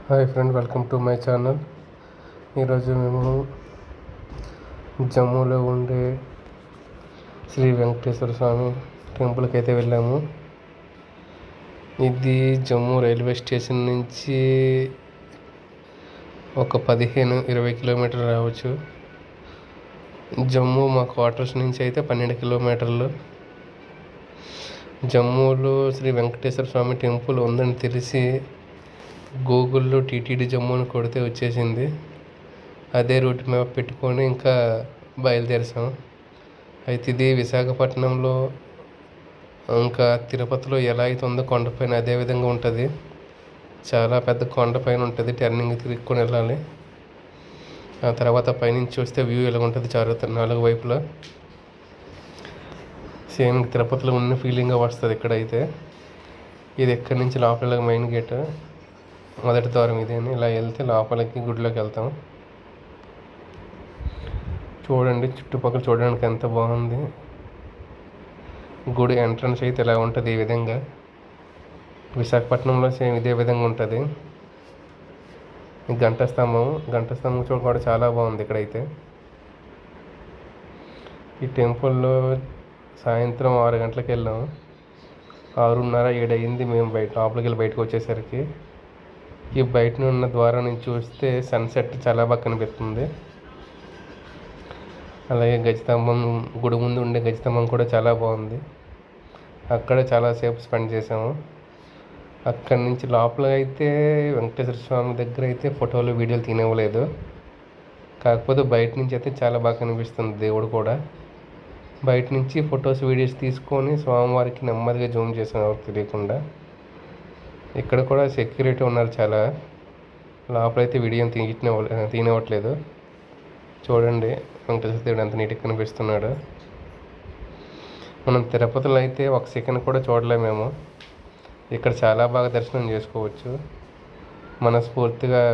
Hi friend, welcome to my channel. ఈరోజు మేము జమ్మూలో ఉండే శ్రీ వెంకటేశ్వర స్వామి టెంపుల్కి అయితే వెళ్ళాము. ఇది జమ్మూ రైల్వే స్టేషన్ నుంచి ఒక 15-20 కిలోమీటర్లు రావచ్చు. జమ్మూ మా క్వార్టర్స్ నుంచి అయితే 12 కిలోమీటర్లు. జమ్మూలో శ్రీ వెంకటేశ్వర స్వామి టెంపుల్ ఉందని తెలిసి గూగుల్లో టీటీడీ జమ్మూ అని కొడితే వచ్చేసింది. అదే రూట్ మ్యాప్ పెట్టుకొని ఇంకా బయలుదేరాం. అయితే ఇది విశాఖపట్నంలో ఇంకా తిరుపతిలో ఎలా అయితే ఉందో కొండపైన అదే విధంగా ఉంటుంది. చాలా పెద్ద కొండపైన ఉంటుంది. టర్నింగ్ తిరుక్కొని వెళ్ళాలి. ఆ తర్వాత పైనుంచి చూస్తే వ్యూ ఎలా ఉంటుంది, నాలుగు వైపులా సేమ్ తిరుపతిలో ఉన్న ఫీలింగ్గా వస్తుంది. ఇక్కడైతే ఇది ఎక్కడి నుంచి లోపల మెయిన్ గేట్, మొదటి ద్వారం ఇది అని ఇలా వెళ్తే లోపలికి గుడిలోకి వెళ్తాం. చూడండి, చుట్టుపక్కల చూడడానికి ఎంత బాగుంది. గుడి ఎంట్రన్స్ అయితే ఇలా ఉంటుంది. ఈ విధంగా విశాఖపట్నంలో సేమ్ ఇదే విధంగా ఉంటుంది. గంట స్తంభం కూడా చాలా బాగుంది. ఇక్కడైతే ఈ టెంపుల్లో సాయంత్రం 6 గంటలకు వెళ్ళాము. 6:30, 7 అయింది మేము లోపలికి వెళ్ళి బయటకు వచ్చేసరికి. ఈ బయట ఉన్న ద్వారం నుంచి చూస్తే సన్సెట్ చాలా బాగా కనిపిస్తుంది. అలాగే గజస్తంభం, గుడి ముందు ఉండే గజస్తంభం కూడా చాలా బాగుంది. అక్కడ చాలాసేపు స్పెండ్ చేసాము. అక్కడి నుంచి లోపల అయితే వెంకటేశ్వర స్వామి దగ్గర అయితే ఫోటోలు, వీడియోలు తీనివ్వలేదు. కాకపోతే బయట నుంచి అయితే చాలా బాగా కనిపిస్తుంది దేవుడు కూడా. బయట నుంచి ఫొటోస్, వీడియోస్ తీసుకొని స్వామివారికి నెమ్మదిగా జూమ్ చేసాం ఎవరికి తెలియకుండా. ఇక్కడ కూడా సెక్యూరిటీ ఉన్నారు చాలా. లోపలైతే వీడియో తీనివ్వట్లేదు. చూడండి వెంకటేశ్వర దేవుడు ఎంత నీట్గా కనిపిస్తున్నాడు. మనం తిరుపతిలో అయితే ఒక సెకండ్ కూడా చూడలేము మేము. ఇక్కడ చాలా బాగా దర్శనం చేసుకోవచ్చు. మనస్ఫూర్తిగా